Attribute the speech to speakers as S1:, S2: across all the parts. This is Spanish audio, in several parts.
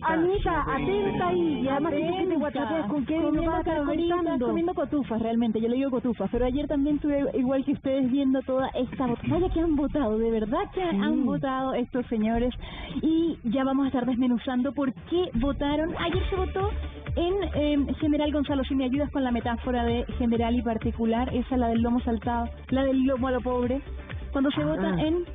S1: Anita, atenta ahí. Y además que te WhatsApp con qué no vas a estar
S2: comiendo cotufas, realmente, yo le digo cotufas, pero ayer también estuve igual que ustedes viendo toda esta vaya que han votado, de verdad que han votado estos señores, y ya vamos a estar desmenuzando por qué votaron. Ayer se votó en general. Gonzalo, si me ayudas con la metáfora de general y particular, esa la del lomo saltado, la del lomo a lo pobre, cuando se vota en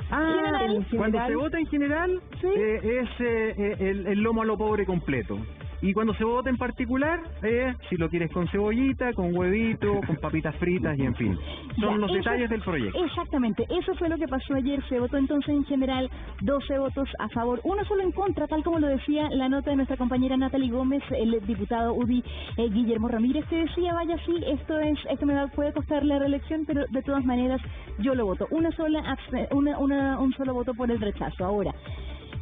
S2: general.
S3: Cuando se vota en general, ¿sí? Es el lomo a lo pobre completo. Y cuando se vota en particular, si lo quieres con cebollita, con huevito, con papitas fritas y en fin. Son los detalles del proyecto.
S2: Exactamente, eso fue lo que pasó ayer. Se votó entonces en general 12 votos a favor, uno solo en contra, tal como lo decía la nota de nuestra compañera Natalie Gómez, el diputado UDI Guillermo Ramírez, que decía, vaya, sí, esto puede costar la reelección, pero de todas maneras yo lo voto. Un solo voto por el rechazo. Ahora,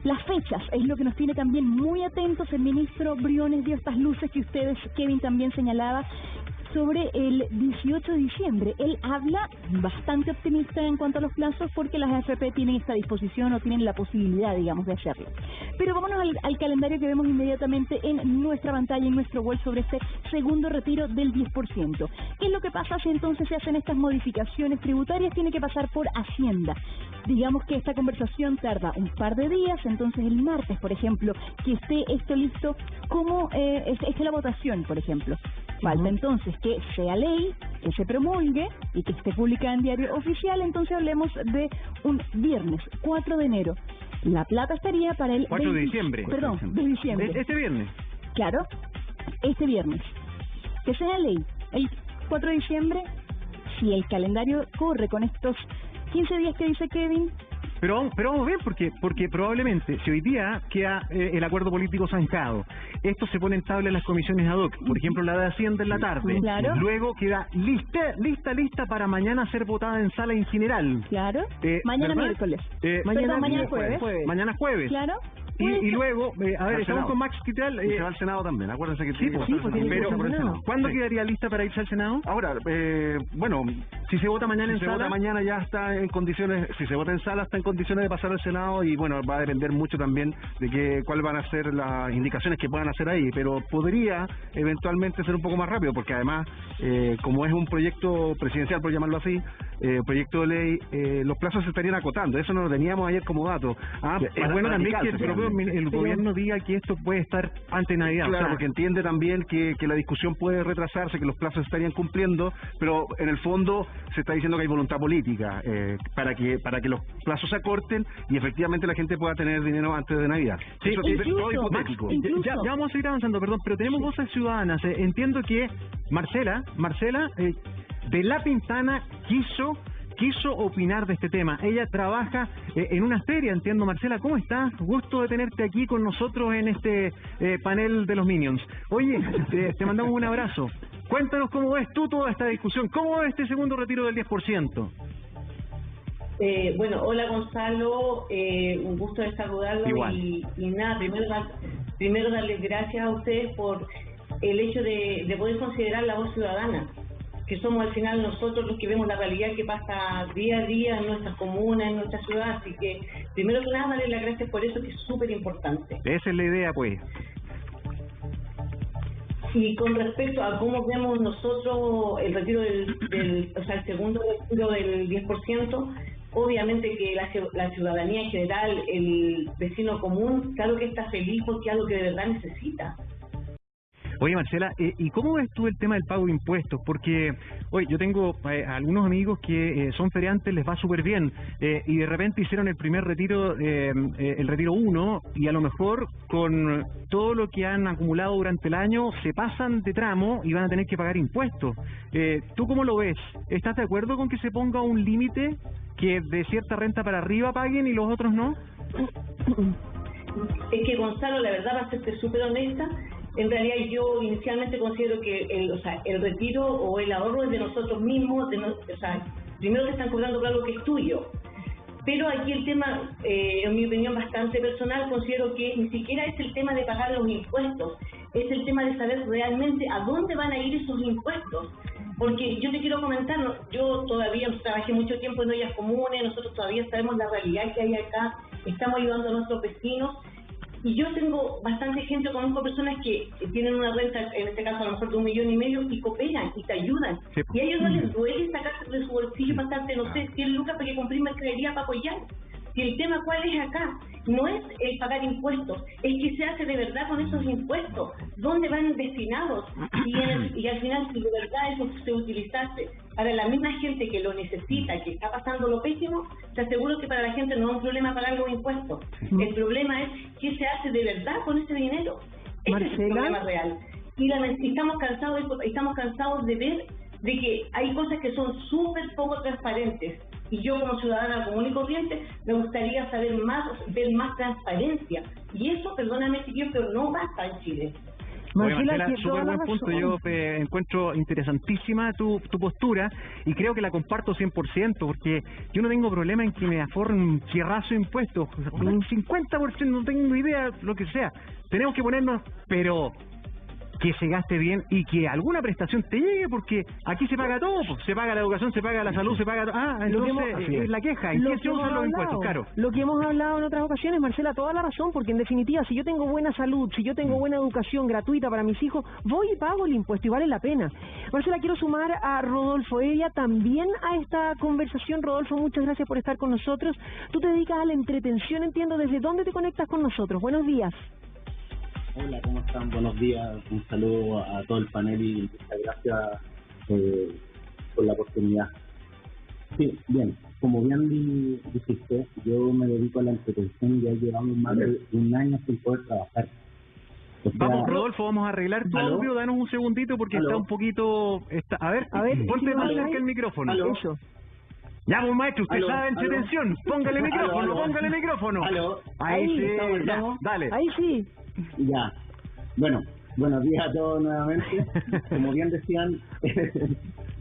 S2: las fechas es lo que nos tiene también muy atentos. El ministro Briones dio estas luces que ustedes, Kevin, también señalaba sobre el 18 de diciembre. Él habla bastante optimista en cuanto a los plazos porque las AFP tienen esta disposición o tienen la posibilidad, digamos, de hacerlo. Pero vámonos al calendario que vemos inmediatamente en nuestra pantalla, en nuestro web, sobre este segundo retiro del 10%. ¿Qué es lo que pasa si entonces se hacen estas modificaciones tributarias? Tiene que pasar por Hacienda. Digamos que esta conversación tarda un par de días, entonces el martes, por ejemplo, que esté esto listo, como esté la votación, por ejemplo. Falta entonces que sea ley, que se promulgue y que esté publicada en diario oficial. Entonces hablemos de un viernes, 4 de enero. La plata estaría para el
S3: 4 de diciembre.
S2: Perdón, de diciembre.
S3: Este viernes.
S2: Claro, este viernes. Que sea ley. El 4 de diciembre, si el calendario corre con estos 15 días que dice Kevin.
S3: Pero vamos a ver, porque probablemente, si hoy día queda el acuerdo político zanjado, esto se pone en tabla en las comisiones ad hoc, por ejemplo la de Hacienda en la tarde,
S2: claro.
S3: Luego queda lista para mañana ser votada en sala en general.
S2: Claro, mañana
S3: ¿verdad?
S2: miércoles.
S3: Mañana
S2: jueves.
S3: Mañana jueves.
S2: Claro.
S3: Y luego, a ver, estamos con Max Quitral.
S4: Se va al Senado también, acuérdense que
S3: sí, pero ¿cuándo quedaría lista para irse al Senado?
S4: Ahora, bueno,
S3: si se vota mañana en
S4: sala. Si se
S3: sala,
S4: vota mañana ya está en condiciones, si se vota en sala está en condiciones de pasar al Senado y bueno, va a depender mucho también de cuáles van a ser las indicaciones que puedan hacer ahí, pero podría eventualmente ser un poco más rápido, porque además, como es un proyecto presidencial, por llamarlo así, proyecto de ley, los plazos se estarían acotando, eso no lo teníamos ayer como dato.
S3: Es bueno también que el gobierno diga que esto puede estar ante Navidad.
S4: Claro,
S3: o sea,
S4: porque entiende también que la discusión puede retrasarse, que los plazos estarían cumpliendo, pero en el fondo se está diciendo que hay voluntad política para que los plazos se acorten y efectivamente la gente pueda tener dinero antes de Navidad.
S3: Sí,
S4: eso es todo hipotético.
S3: Ya vamos a seguir avanzando, perdón, pero tenemos voces ciudadanas. Entiendo que Marcela de La Pintana quiso opinar de este tema. Ella trabaja en una feria, entiendo. Marcela, ¿cómo estás? Gusto de tenerte aquí con nosotros en este panel de los Minions. Oye, te mandamos un abrazo. Cuéntanos cómo ves tú toda esta discusión. ¿Cómo ves este segundo retiro del 10%?
S5: Bueno, hola Gonzalo, un gusto de saludarlo. Y nada, primero darles gracias a ustedes por el hecho de poder considerar la voz ciudadana, que somos al final nosotros los que vemos la realidad que pasa día a día en nuestras comunas, en nuestra ciudad. Así que primero que nada darles las gracias por eso, que es súper importante.
S3: Esa es la idea, pues.
S5: Y con respecto a cómo vemos nosotros el retiro el segundo retiro del 10%, obviamente que la ciudadanía en general, el vecino común, claro que está feliz porque es algo que de verdad necesita.
S3: Oye, Marcela, ¿y cómo ves tú el tema del pago de impuestos? Porque, oye, yo tengo algunos amigos que son feriantes, les va súper bien, y de repente hicieron el primer retiro, el retiro 1, y a lo mejor con todo lo que han acumulado durante el año se pasan de tramo y van a tener que pagar impuestos. ¿Tú cómo lo ves? ¿Estás de acuerdo con que se ponga un límite que de cierta renta para arriba paguen y los otros no?
S5: Es que, Gonzalo, la verdad, va a serte súper honesta. En realidad yo inicialmente considero que el retiro o el ahorro es de nosotros mismos, primero te están cobrando por algo que es tuyo. Pero aquí el tema, en mi opinión bastante personal, considero que ni siquiera es el tema de pagar los impuestos, es el tema de saber realmente a dónde van a ir esos impuestos. Porque yo te quiero comentar, yo todavía trabajé mucho tiempo en ollas comunes, nosotros todavía sabemos la realidad que hay acá, estamos ayudando a nuestros vecinos. Y yo tengo bastante gente, conozco personas que tienen una renta, en este caso a lo mejor de 1,5 millones, y cooperan y te ayudan.
S3: Sí.
S5: Y a ellos no les duele sacarse de su bolsillo pasarte, no sé, 100 lucas para que compren mercadería para apoyar. Y el tema cuál es acá, no es el pagar impuestos, es que se hace de verdad con esos impuestos, dónde van destinados, y al final si de verdad eso se utilizase para la misma gente que lo necesita, que está pasando lo pésimo, te aseguro que para la gente no es un problema pagar los impuestos. El problema es qué se hace de verdad con ese dinero. Ese es el problema real. Y estamos cansados de ver de que hay cosas que son súper poco transparentes. Y yo como ciudadana común y corriente me gustaría saber más, ver más transparencia. Y eso, perdóname si yo, pero no basta en Chile.
S3: Marcela, súper buen punto. Yo encuentro interesantísima tu postura y creo que la comparto 100%, porque yo no tengo problema en que me aforren un fierrazo de impuestos, un 50%, no tengo idea, lo que sea. Tenemos que ponernos, pero que se gaste bien y que alguna prestación te llegue, porque aquí se paga todo, pues. Se paga la educación, se paga la salud, se paga... entonces es la queja, ¿en qué se usan los impuestos? Claro.
S1: Lo que hemos hablado en otras ocasiones, Marcela, toda la razón, porque en definitiva, si yo tengo buena salud, si yo tengo buena educación gratuita para mis hijos, voy y pago el impuesto y vale la pena. Marcela, quiero sumar a Rodolfo Heredia también a esta conversación. Rodolfo, muchas gracias por estar con nosotros. Tú te dedicas a la entretención, entiendo. ¿Desde dónde te conectas con nosotros? Buenos días.
S6: Hola, ¿cómo están? Buenos días, un saludo a todo el panel y muchas gracias por la oportunidad. Sí, bien, como bien dijiste, yo me dedico a la entretención y ya llevamos más de un año sin poder trabajar. O sea,
S3: vamos, Rodolfo, vamos a arreglar tu audio, danos un segundito porque está un poquito... A ver, ponte más cerca el micrófono.
S1: Eso.
S3: Ya, pues maestro, usted sabe entretención, póngale micrófono. Ahí sí, ya, dale.
S1: Ahí sí.
S6: Ya, bueno, buenos días a todos nuevamente. Como bien decían,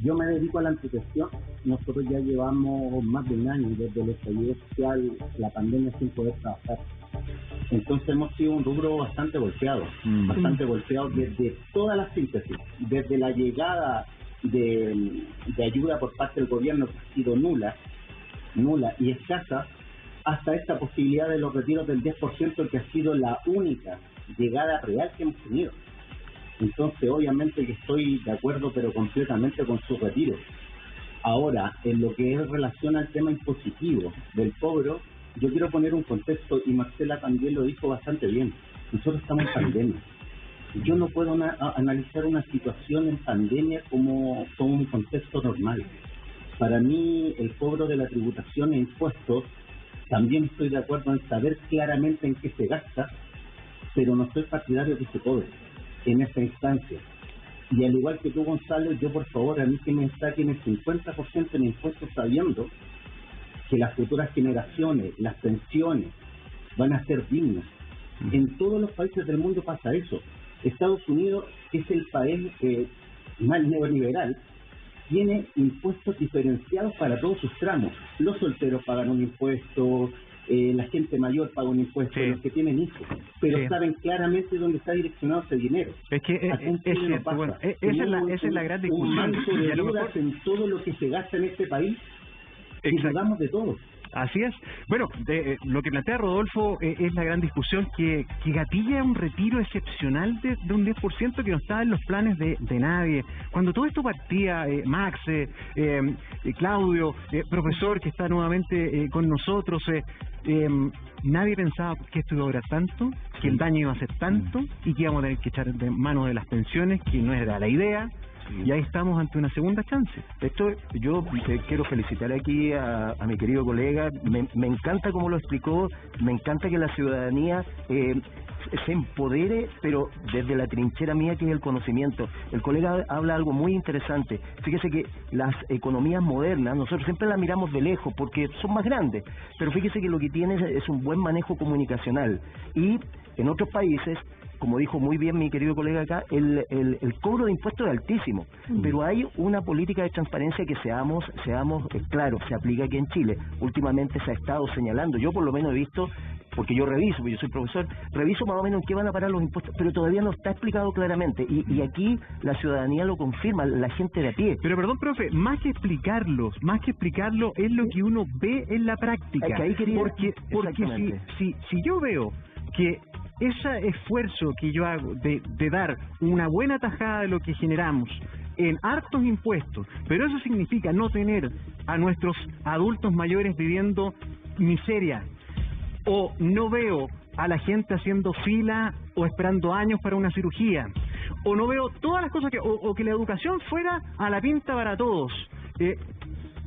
S6: yo me dedico a la entretención. Nosotros ya llevamos más de un año desde el estallido social, la pandemia, sin poder trabajar. Entonces hemos sido un rubro bastante golpeado desde todas las síntesis, desde la llegada de ayuda por parte del gobierno, que ha sido nula y escasa, hasta esta posibilidad de los retiros del 10%, que ha sido la única llegada real que hemos tenido. Entonces, obviamente que estoy de acuerdo, pero completamente con su retiro. Ahora, en lo que es relación al tema impositivo del cobro, yo quiero poner un contexto, y Marcela también lo dijo bastante bien. Nosotros estamos en pandemia. Yo no puedo analizar una situación en pandemia como un contexto normal. Para mí, el cobro de la tributación e impuestos, también estoy de acuerdo en saber claramente en qué se gasta, pero no soy partidario de que se cobre en esta instancia. Y al igual que tú, Gonzalo, yo por favor, a mí que me saquen el 50% en impuestos, sabiendo que las futuras generaciones, las pensiones, van a ser dignas. En todos los países del mundo pasa eso. Estados Unidos es el país más neoliberal, tiene impuestos diferenciados para todos sus tramos. Los solteros pagan un impuesto, la gente mayor paga un impuesto, los que tienen hijos, pero saben claramente dónde está direccionado ese dinero.
S3: Es que es cierto, bueno, esa es la gran discusión.
S6: Un manto de deudas en todo lo que se gasta en este país, y dudamos de todo.
S3: Así es. Bueno, lo que plantea Rodolfo es la gran discusión que gatilla un retiro excepcional de un 10% que no estaba en los planes de nadie. Cuando todo esto partía, Max, Claudio, profesor que está nuevamente con nosotros, nadie pensaba que esto iba a durar tanto, que el daño iba a ser tanto y que íbamos a tener que echar de manos de las pensiones, que no era la idea. Y ahí estamos ante una segunda chance.
S7: Esto yo quiero felicitar aquí a mi querido colega. Me encanta cómo lo explicó, me encanta que la ciudadanía se empodere, pero desde la trinchera mía, que es el conocimiento. El colega habla algo muy interesante. Fíjese que las economías modernas, nosotros siempre las miramos de lejos porque son más grandes, pero fíjese que lo que tiene es un buen manejo comunicacional. Y en otros países, como dijo muy bien mi querido colega acá, el cobro de impuestos es altísimo, pero hay una política de transparencia que seamos claros, se aplica aquí en Chile. Últimamente se ha estado señalando, yo por lo menos he visto, porque yo reviso, porque yo soy profesor, reviso más o menos en qué van a parar los impuestos, pero todavía no está explicado claramente, y aquí la ciudadanía lo confirma, la gente de a pie.
S3: Pero perdón, profe, más que explicarlo es lo que uno ve en la práctica.
S7: Es que ahí quería,
S3: porque si yo veo que ese esfuerzo que yo hago de dar una buena tajada de lo que generamos en hartos impuestos, pero eso significa no tener a nuestros adultos mayores viviendo miseria, o no veo a la gente haciendo fila o esperando años para una cirugía, o no veo todas las cosas o que la educación fuera a la pinta para todos.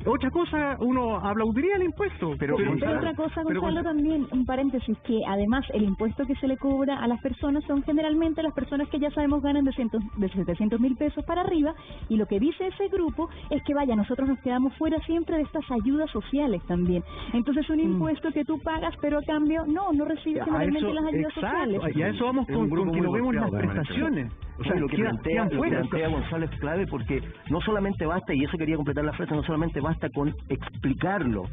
S3: Otra cosa, uno aplaudiría el impuesto, pero
S2: otra cosa, Gonzalo, también, un paréntesis, que además el impuesto que se le cobra a las personas son generalmente las personas que ya sabemos ganan de 700.000 pesos para arriba, y lo que dice ese grupo es que vaya, nosotros nos quedamos fuera siempre de estas ayudas sociales también. Entonces un impuesto que tú pagas, pero a cambio no recibes generalmente las ayudas sociales.
S3: Y a eso vamos con que no vemos las prestaciones.
S7: O sea, lo que plantea Gonzalo es clave, porque no solamente basta, y eso quería completar la frase, no solamente basta con explicarlo,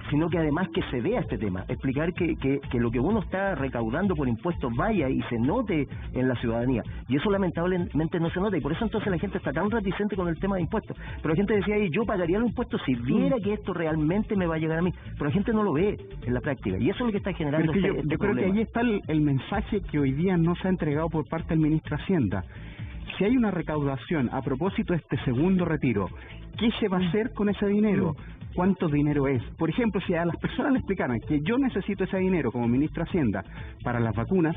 S7: sino que además que se vea este tema, explicar que lo que uno está recaudando por impuestos vaya y se note en la ciudadanía, y eso lamentablemente no se nota, y por eso entonces la gente está tan reticente con el tema de impuestos. Pero la gente decía, yo pagaría los impuestos si viera que esto realmente me va a llegar a mí, pero la gente no lo ve en la práctica, y eso es lo que está generando
S8: yo creo que ahí está el mensaje que hoy día no se ha entregado por parte del ministro Hacienda. Si hay una recaudación a propósito de este segundo retiro, ¿qué se va a hacer con ese dinero? ¿Cuánto dinero es? Por ejemplo, si a las personas le explicaran que yo necesito ese dinero como ministro de Hacienda para las vacunas,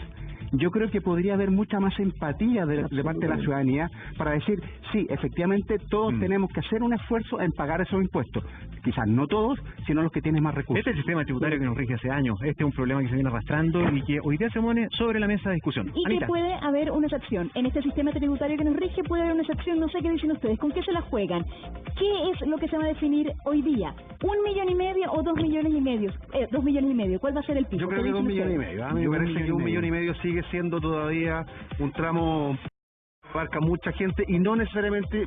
S8: yo creo que podría haber mucha más empatía de parte de la ciudadanía para decir, sí, efectivamente todos tenemos que hacer un esfuerzo en pagar esos impuestos. Quizás no todos, sino los que tienen más recursos.
S3: Este es el sistema tributario que nos rige hace años. Este es un problema que se viene arrastrando y que hoy día se pone sobre la mesa de discusión.
S2: Y
S3: Anita.
S2: que puede haber una excepción. En este sistema tributario que nos rige puede haber una excepción. No sé qué dicen ustedes. ¿Con qué se la juegan? ¿Qué es lo que se va a definir hoy día? ¿1,5 millones o 2,5 millones? 2,5 millones. ¿Cuál va a ser el piso?
S4: Yo creo que 2,5 millones. A mí me parece que 1,5 millones sigue siendo todavía un tramo que abarca mucha gente, y no necesariamente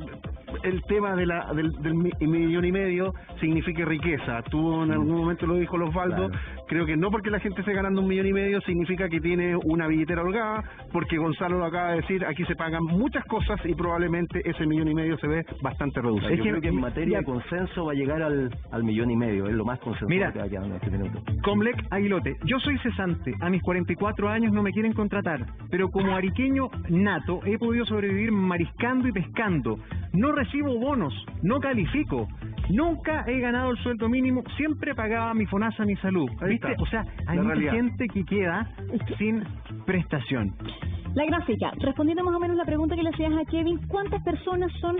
S4: el tema del 1,5 millones signifique riqueza. Tú en algún momento lo dijo Osvaldo, creo que no porque la gente esté ganando 1,5 millones significa que tiene una billetera holgada, porque Gonzalo lo acaba de decir, aquí se pagan muchas cosas y probablemente ese 1,5 millones se ve bastante reducido.
S7: Yo creo que en materia de consenso va a llegar al 1,5 millones, es lo más consensuado que haya en este minuto.
S3: Comlec Aguilote, yo soy cesante, a mis 44 años no me quieren contratar, pero como ariqueño nato he podido sobrevivir mariscando y pescando, no recibo bonos, no califico, nunca he ganado el sueldo mínimo, siempre pagaba mi FONASA, mi salud, ¿viste? O sea, hay mucha gente que queda sin prestación.
S2: La gráfica, respondiendo más o menos la pregunta que le hacías a Kevin, ¿cuántas personas son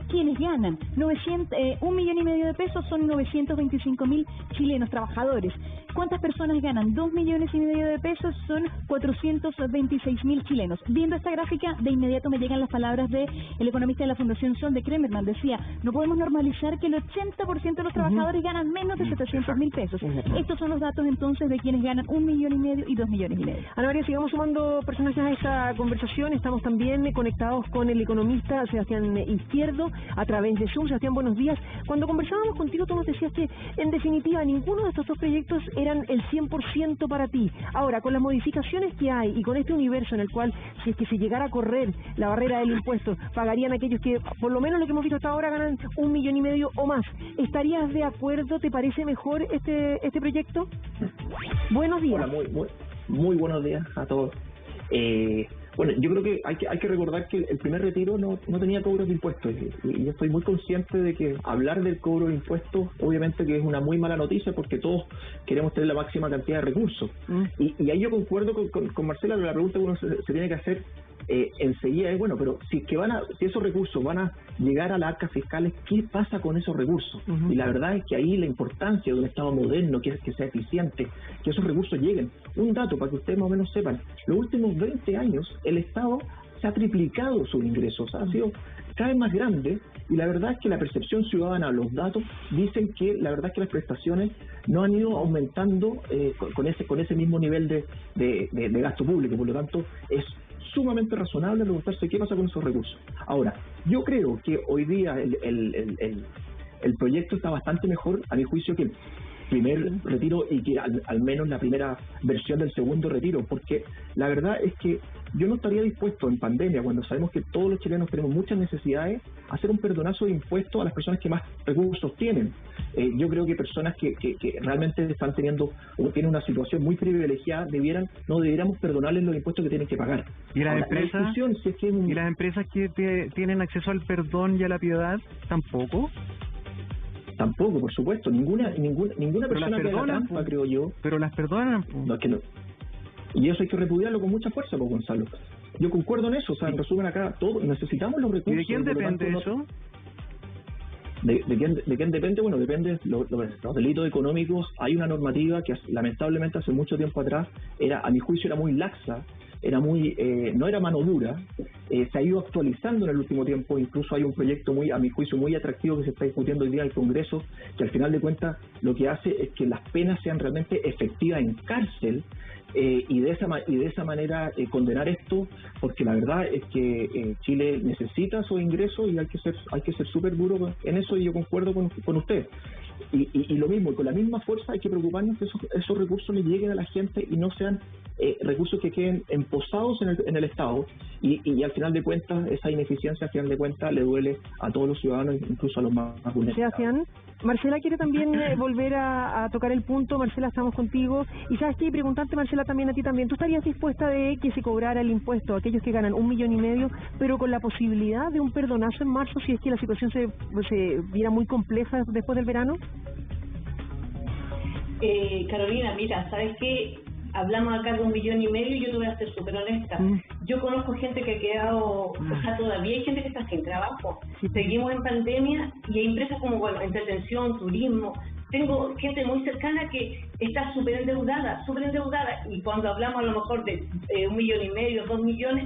S2: quienes ganan? 1,5 millones de pesos son 925.000 chilenos trabajadores. ¿Cuántas personas ganan 2,5 millones de pesos? Son 426.000 chilenos. Viendo esta gráfica, de inmediato me llegan las palabras de el economista de la Fundación Sol, de Kremerman. Decía, no podemos normalizar que el 80% de los trabajadores ganan menos de 700.000 pesos. Estos son los datos entonces de quienes ganan 1,5 millones y 2,5 millones.
S1: Ana María, sigamos sumando personajes a esta conversación. Estamos también conectados con el economista Sebastián Izquierdo a través de Zoom. Sebastián, buenos días. Cuando conversábamos contigo, tú nos decías que en definitiva ninguno de estos dos proyectos eran el 100% para ti. Ahora, con las modificaciones que hay y con este universo en el cual, si es que se llegara a correr la barrera del impuesto, pagarían aquellos que, por lo menos lo que hemos visto hasta ahora, ganan 1,5 millones o más. ¿Estarías de acuerdo? ¿Te parece mejor este proyecto? Buenos días.
S9: Hola, muy buenos días a todos. Bueno, yo creo que hay que recordar que el primer retiro no tenía cobros de impuestos, y yo estoy muy consciente de que hablar del cobro de impuestos obviamente que es una muy mala noticia, porque todos queremos tener la máxima cantidad de recursos. Y ahí yo concuerdo con Marcela, la pregunta que uno se tiene que hacer enseguida es, bueno, pero si esos recursos van a llegar a las arcas fiscales, ¿qué pasa con esos recursos? Y la verdad es que ahí la importancia de un Estado moderno, que sea eficiente, que esos recursos lleguen. Un dato para que ustedes más o menos sepan: los últimos 20 años el Estado se ha triplicado sus ingresos, ha sido cada vez más grande, y la verdad es que la percepción ciudadana, los datos dicen que la verdad es que las prestaciones no han ido aumentando con ese mismo nivel de gasto público. Por lo tanto, es sumamente razonable preguntarse qué pasa con esos recursos. Ahora, yo creo que hoy día el proyecto está bastante mejor, a mi juicio, que primer retiro y que al menos la primera versión del segundo retiro, porque la verdad es que yo no estaría dispuesto en pandemia, cuando sabemos que todos los chilenos tenemos muchas necesidades, a hacer un perdonazo de impuestos a las personas que más recursos tienen. Yo creo que personas que realmente están teniendo o tienen una situación muy privilegiada no debiéramos perdonarles los impuestos que tienen que pagar.
S3: ¿Y las
S9: Ahora,
S3: empresas? ¿Y las empresas que tienen acceso al perdón y a la piedad tampoco?
S9: Tampoco, por supuesto, ninguna persona que haga trampa, creo yo.
S3: Pero las perdonan.
S9: No, es que no. Y eso hay que repudiarlo con mucha fuerza, pues, Gonzalo. Yo concuerdo en eso, o sea, en resumen acá, todos necesitamos los recursos.
S3: ¿Y de quién depende eso?
S9: ¿De quién depende? Bueno, depende de los delitos económicos. Hay una normativa que lamentablemente hace mucho tiempo atrás, a mi juicio era muy laxa, no era mano dura, se ha ido actualizando en el último tiempo. Incluso hay un proyecto a mi juicio muy atractivo que se está discutiendo hoy día en el Congreso, que al final de cuentas lo que hace es que las penas sean realmente efectivas en cárcel, y de esa manera condenar esto, porque la verdad es que Chile necesita esos ingresos y hay que ser súper duro en eso, y yo concuerdo con usted. Y lo mismo, con la misma fuerza hay que preocuparnos que esos recursos le lleguen a la gente y no sean recursos que queden emposados en el Estado, y al final de cuentas esa ineficiencia al final de cuentas le duele a todos los ciudadanos, incluso a los más vulnerables.
S1: Sebastián, Marcela quiere también volver a tocar el punto. Marcela, estamos contigo. Y sabes qué, preguntarte, Marcela, también a ti también, ¿tú estarías dispuesta de que se cobrara el impuesto a aquellos que ganan 1,5 millones, pero con la posibilidad de un perdonazo en marzo si es que la situación se viera muy compleja después del verano?
S5: Carolina, mira, ¿sabes qué? Hablamos acá de 1,5 millones y yo te voy a ser súper honesta. Yo conozco gente que ha quedado, o sea, todavía hay gente que está sin trabajo. Seguimos en pandemia y hay empresas como, entretención, turismo. Tengo gente muy cercana que está súper endeudada, y cuando hablamos a lo mejor de 1,5 millones, 2 millones,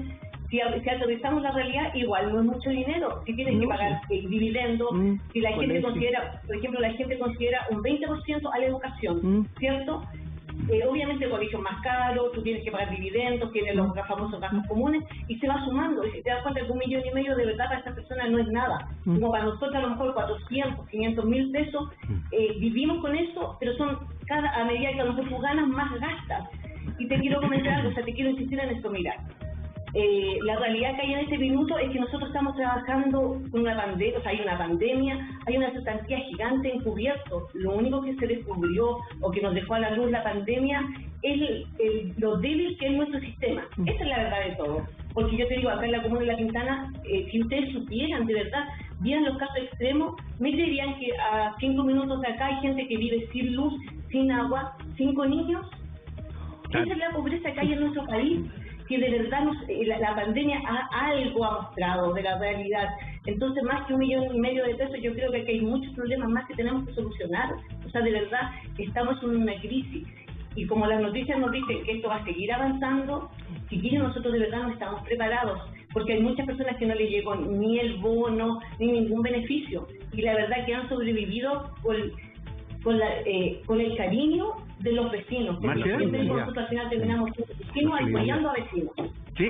S5: si aterrizamos la realidad, igual no es mucho dinero. Si tienes que pagar dividendos, si la gente considera, por ejemplo, un 20% a la educación, ¿cierto? Obviamente el colegio es más caro, tú tienes que pagar dividendos, tienes los famosos gastos comunes, y se va sumando. Y si te das cuenta que 1,5 millones de verdad para esta persona no es nada, como para nosotros a lo mejor 400, 500 mil pesos, vivimos con eso, pero a medida que a lo mejor tú ganas, más gastas. Y te quiero comentar algo, te quiero insistir en esto, mira. La realidad que hay en este minuto es que nosotros estamos trabajando con una pandemia, hay una pandemia, hay una cantidad gigante encubierto. Lo único que se descubrió o que nos dejó a la luz la pandemia es lo débil que es nuestro sistema. Esa es la verdad de todo. Porque yo te digo, acá en la comuna de La Pintana, si ustedes supieran de verdad, vieran los casos extremos, me dirían que a 5 minutos de acá hay gente que vive sin luz, sin agua, 5 niños. Esa es la pobreza que hay en nuestro país, que de verdad la pandemia algo ha mostrado de la realidad. Entonces, más que 1,5 millones de pesos, yo creo que aquí hay muchos problemas más que tenemos que solucionar. O sea, de verdad, estamos en una crisis. Y como las noticias nos dicen que esto va a seguir avanzando, chiquillos, nosotros de verdad no estamos preparados, porque hay muchas personas que no les llegó ni el bono, ni ningún beneficio. Y la verdad que han sobrevivido con el cariño de los vecinos. Siempre nosotros al final terminamos siendo vecinos apoyando a vecinos.
S3: Sí,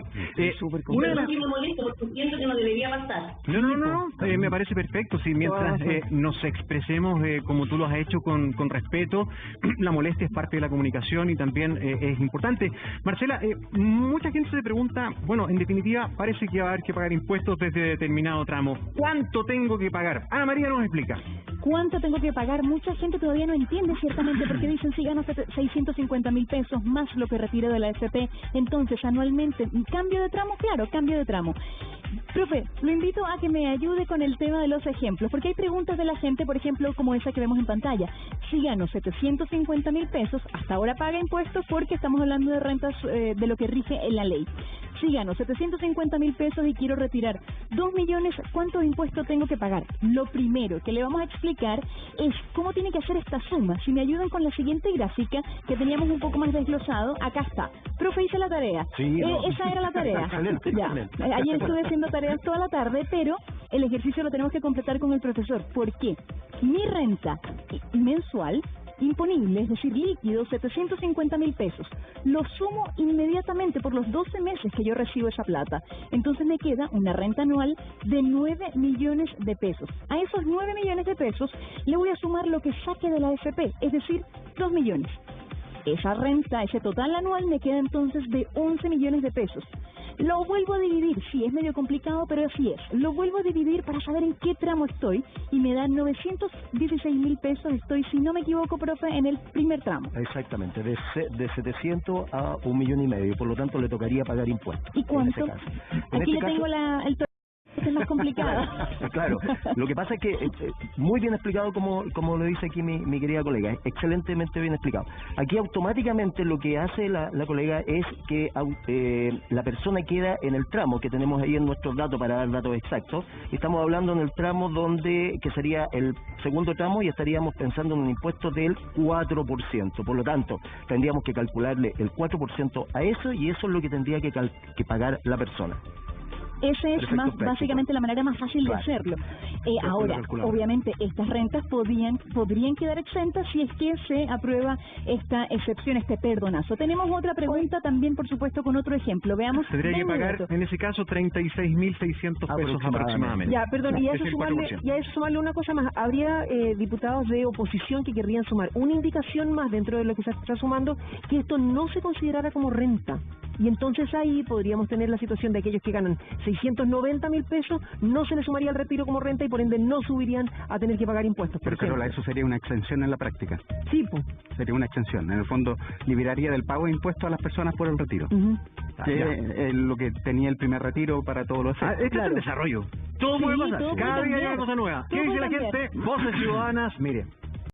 S5: una de las que me molesto porque siento que no debería pasar.
S3: No, me parece perfecto. Si mientras nos expresemos como tú lo has hecho con respeto, la molestia es parte de la comunicación y también es importante. Marcela, mucha gente se pregunta, bueno, en definitiva parece que va a haber que pagar impuestos desde determinado tramo. ¿Cuánto tengo que pagar? Ana María nos explica.
S2: ¿Cuánto tengo que pagar? Mucha gente todavía no entiende ciertamente, porque dicen si gano 650.000 pesos más lo que retiro de la AFP, entonces anualmente, cambio de tramo, claro, cambio de tramo. Profe, lo invito a que me ayude con el tema de los ejemplos, porque hay preguntas de la gente, por ejemplo, como esa que vemos en pantalla. Si gano 750.000 pesos, hasta ahora paga impuestos porque estamos hablando de rentas de lo que rige en la ley. Si gano 750.000 pesos y quiero retirar 2 millones, ¿cuántos impuestos tengo que pagar? Lo primero que le vamos a explicar es cómo tiene que hacer esta suma. Si me ayudan con la siguiente gráfica, que teníamos un poco más desglosado, acá está. Profe, hice la tarea.
S7: Sí,
S2: esa era la tarea.
S7: Excelente,
S2: ya.
S7: excelente.
S2: Ayer estuve haciendo tareas toda la tarde, pero el ejercicio lo tenemos que completar con el profesor. ¿Por qué? Mi renta mensual imponible, es decir, líquido, 750.000 pesos. Lo sumo inmediatamente por los 12 meses que yo recibo esa plata. Entonces me queda una renta anual de 9 millones de pesos. A esos 9 millones de pesos le voy a sumar lo que saque de la AFP, es decir, 2 millones. Esa renta, ese total anual me queda entonces de 11 millones de pesos. Lo vuelvo a dividir, sí, es medio complicado, pero así es. Lo vuelvo a dividir para saber en qué tramo estoy y me dan 916.000 pesos. Estoy, si no me equivoco, profe, en el primer tramo.
S7: Exactamente, de 700 a 1,5 millones, por lo tanto le tocaría pagar impuestos.
S2: ¿Y cuánto? Aquí le tengo el es más complicado.
S7: Claro, lo que pasa es que muy bien explicado como lo dice aquí mi querida colega, excelentemente bien explicado. Aquí automáticamente lo que hace la colega es que la persona queda en el tramo que tenemos ahí en nuestros datos para dar datos exactos. Estamos hablando en el tramo que sería el segundo tramo y estaríamos pensando en un impuesto del 4%. Por lo tanto, tendríamos que calcularle el 4% a eso y eso es lo que tendría que pagar la persona.
S2: Esa es básicamente la manera más fácil de hacerlo. Ahora, obviamente, estas rentas podrían quedar exentas si es que se aprueba esta excepción, este perdonazo. Tenemos otra pregunta también, por supuesto, con otro ejemplo. Veamos.
S3: Tendría que pagar, en ese caso, 36.600 pesos aproximadamente.
S1: Ya, perdón, y a eso sumarle una cosa más. Habría diputados de oposición que querrían sumar una indicación más dentro de lo que se está sumando, que esto no se considerara como renta. Y entonces ahí podríamos tener la situación de aquellos que ganan 690.000 pesos, no se les sumaría el retiro como renta y por ende no subirían a tener que pagar impuestos.
S8: Pero Carola, eso sería una exención en la práctica.
S1: Sí, pues.
S8: Sería una exención. En el fondo, liberaría del pago de impuestos a las personas por el retiro. Que es lo que tenía el primer retiro para todos los efectos.
S3: Este es el desarrollo. Todo puede pasar. Cada día hay una cosa nueva. ¿Qué dice la gente? Voces ciudadanas. Mire,